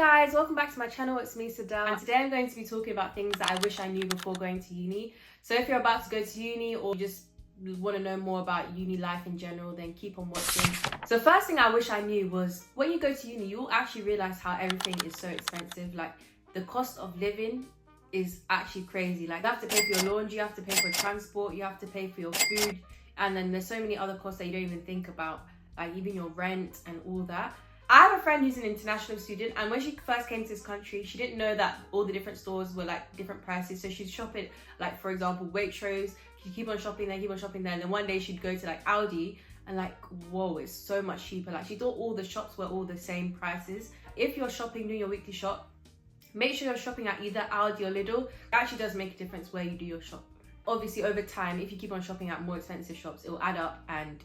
guys, welcome back to my channel. It's me, Sadal, and today I'm going to be talking about things that I wish I knew before going to uni. So if you're about to go to uni or you just want to know more about uni life in general, then keep on watching. So first thing I wish I knew was when you go to uni, you'll actually realize how everything is so expensive. Like the cost of living is actually crazy. Like you have to pay for your laundry, you have to pay for transport, you have to pay for your food, and then there's so many other costs that you don't even think about, like even your rent and all that. I have a friend who's an international student, and when she first came to this country, she didn't know that all the different stores were like different prices. So she'd shop at, like, for example, Waitrose. She'd keep on shopping there, and then one day she'd go to like Aldi and like, whoa, it's so much cheaper. Like she thought all the shops were all the same prices. If you're shopping, doing your weekly shop, make sure you're shopping at either Aldi or Lidl. It actually does make a difference where you do your shop. Obviously, over time, if you keep on shopping at more expensive shops, it will add up, and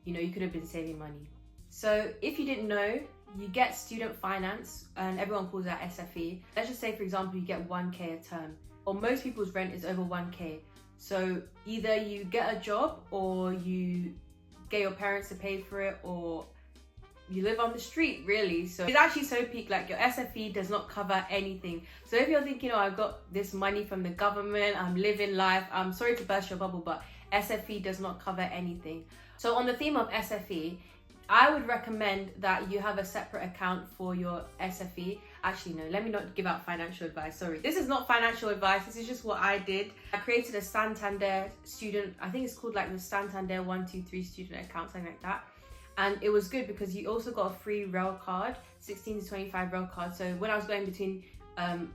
you know, you could have been saving money. So if you didn't know, you get student finance, and everyone calls that SFE. Let's just say, for example, you get 1K a term, or most people's rent is over 1K. So either you get a job, or you get your parents to pay for it, or you live on the street, really. So it's actually so peak. Like your SFE does not cover anything. So if you're thinking, oh, I've got this money from the government, I'm living life, I'm sorry to burst your bubble, but SFE does not cover anything. So on the theme of SFE, I would recommend that you have a separate account for your SFE. Actually, no, let me not give out financial advice. Sorry, this is not financial advice. This is just what I did. I created a Santander student, I think it's called like the Santander 123 student account, something like that. And it was good because you also got a free rail card, 16 to 25 rail card. So when I was going between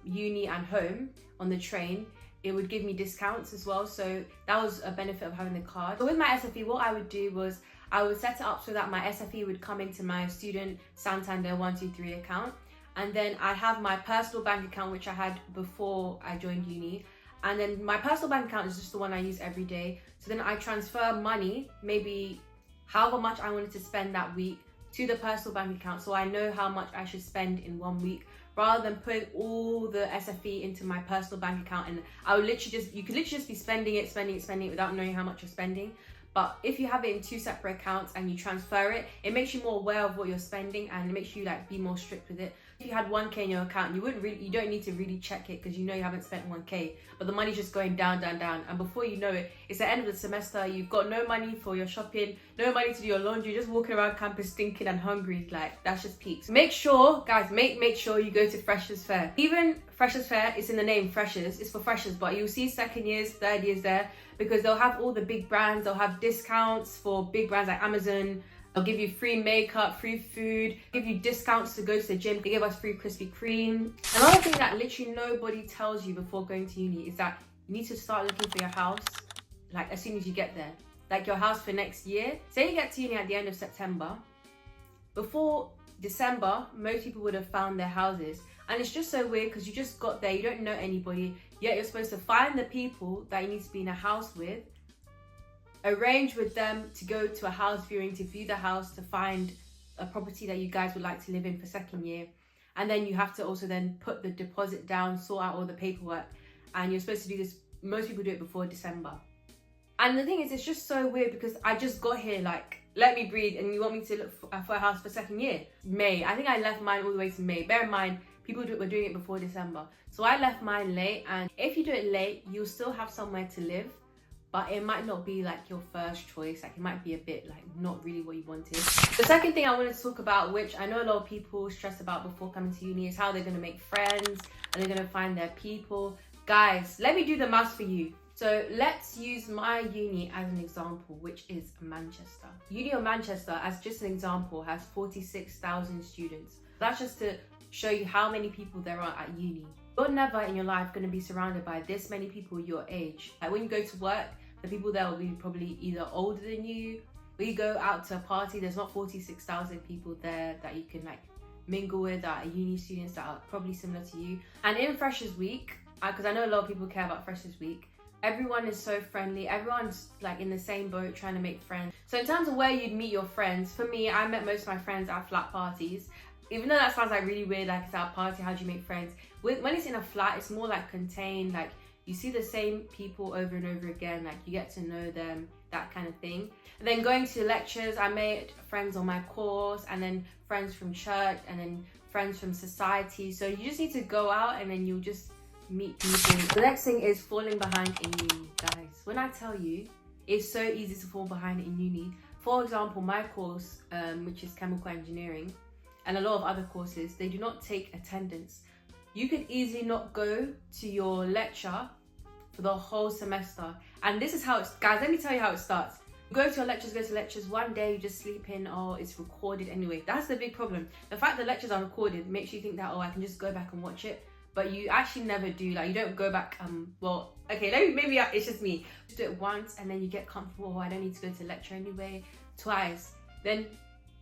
uni and home on the train, it would give me discounts as well. So that was a benefit of having the card. So with my SFE, what I would do was I would set it up so that my SFE would come into my student Santander 123 account. And then I have my personal bank account, which I had before I joined uni. And then my personal bank account is just the one I use every day. So then I transfer money, maybe however much I wanted to spend that week, to the personal bank account. So I know how much I should spend in 1 week, rather than putting all the SFE into my personal bank account. And I would literally you could literally just be spending it without knowing how much you're spending. But if you have it in two separate accounts and you transfer it, it makes you more aware of what you're spending, and it makes you like be more strict with it. If you had 1K in your account, you don't need to really check it because you know you haven't spent 1K, but the money's just going down, and before you know it, it's the end of the semester. You've got no money for your shopping, no money to do your laundry, just walking around campus stinking and hungry. Like that's just peaks. Make sure, guys, make sure you go to Freshers Fair. Even Freshers Fair, it's in the name, Freshers. It's for freshers, but you'll see second years, third years there, because they'll have all the big brands. They'll have discounts for big brands like Amazon. They'll give you free makeup, free food, give you discounts to go to the gym. They give us free Krispy Kreme. Another thing that literally nobody tells you before going to uni is that you need to start looking for your house like as soon as you get there. Like your house for next year. Say you get to uni at the end of September. Before December, most people would have found their houses. And it's just so weird because you just got there, you don't know anybody, yet you're supposed to find the people that you need to be in a house with, arrange with them to go to a house viewing, to view the house, to find a property that you guys would like to live in for second year. And then you have to also then put the deposit down, sort out all the paperwork. And you're supposed to do this, most people do it before December. And the thing is, it's just so weird because I just got here, like, let me breathe, and you want me to look for a house for second year? May. I think I left mine all the way to May. Bear in mind, people were doing it before December. So I left mine late, and if you do it late, you'll still have somewhere to live, but it might not be like your first choice. Like it might be a bit like not really what you wanted. The second thing I wanted to talk about, which I know a lot of people stress about before coming to uni, is how they're gonna make friends, and they're gonna find their people. Guys, let me do the maths for you. So let's use my uni as an example, which is Manchester. Uni of Manchester, as just an example, has 46,000 students. That's just to show you how many people there are at uni. You're never in your life going to be surrounded by this many people your age. Like when you go to work, the people there will be probably either older than you. When you go out to a party, there's not 46,000 people there that you can like mingle with, that are uni students that are probably similar to you. And in Freshers Week, because I know a lot of people care about Freshers Week, everyone is so friendly. Everyone's like in the same boat trying to make friends. So in terms of where you'd meet your friends, for me, I met most of my friends at flat parties. Even though that sounds like really weird, like it's at a party, how do you make friends? When it's in a flat, it's more like contained, like you see the same people over and over again, like you get to know them, that kind of thing. And then going to lectures, I made friends on my course, and then friends from church, and then friends from society. So you just need to go out and then you'll just meet people. The next thing is falling behind in uni. Guys, when I tell you, it's so easy to fall behind in uni. For example, my course, which is chemical engineering, and a lot of other courses, they do not take attendance. You could easily not go to your lecture for the whole semester. And this is how it's, guys, let me tell you how it starts. Go to your lectures, one day you just sleep in, oh, it's recorded anyway. That's the big problem. The fact that lectures are recorded makes you think that, oh, I can just go back and watch it. But you actually never do. Like, you don't go back, well, okay, maybe it's just me. Just do it once and then you get comfortable, oh, I don't need to go to lecture anyway. Twice. Then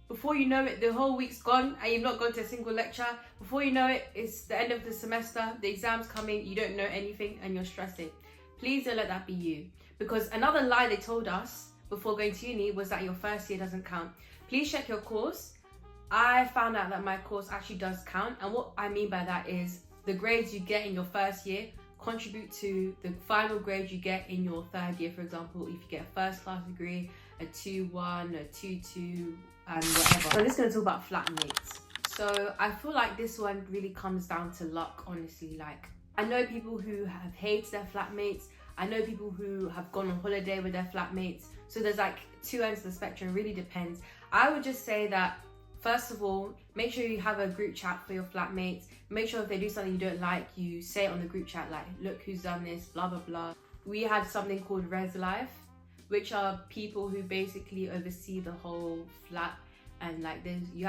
before you know it, the whole week's gone and you've not gone to a single lecture. Before you know it, it's the end of the semester, the exam's coming, you don't know anything and you're stressing. Please don't let that be you. Because another lie they told us before going to uni was that your first year doesn't count. Please check your course. I found out that my course actually does count, and what I mean by that is the grades you get in your first year contribute to the final grade you get in your third year. For example, if you get a first class degree, a 2-1, a 2-2, and whatever. So I'm just going to talk about flatmates. So I feel like this one really comes down to luck, honestly. Like, I know people who have hated their flatmates. I know people who have gone on holiday with their flatmates. So there's like two ends of the spectrum, it really depends. I would just say that, first of all, make sure you have a group chat for your flatmates. Make sure if they do something you don't like, you say it on the group chat, like, look who's done this, blah, blah, blah. We had something called Res Life, which are people who basically oversee the whole flat. And like, we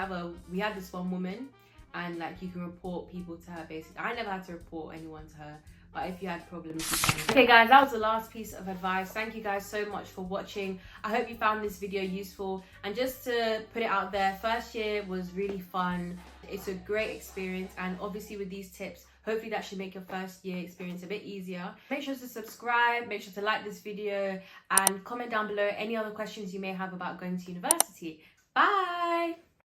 had this one woman, and like, you can report people to her basically. I never had to report anyone to her, but if you had problems, you can. Okay guys, that was the last piece of advice. Thank you guys so much for watching. I hope you found this video useful. And just to put it out there, first year was really fun. It's a great experience, and obviously with these tips, hopefully that should make your first year experience a bit easier. Make sure to subscribe, make sure to like this video, and comment down below any other questions you may have about going to university. Bye!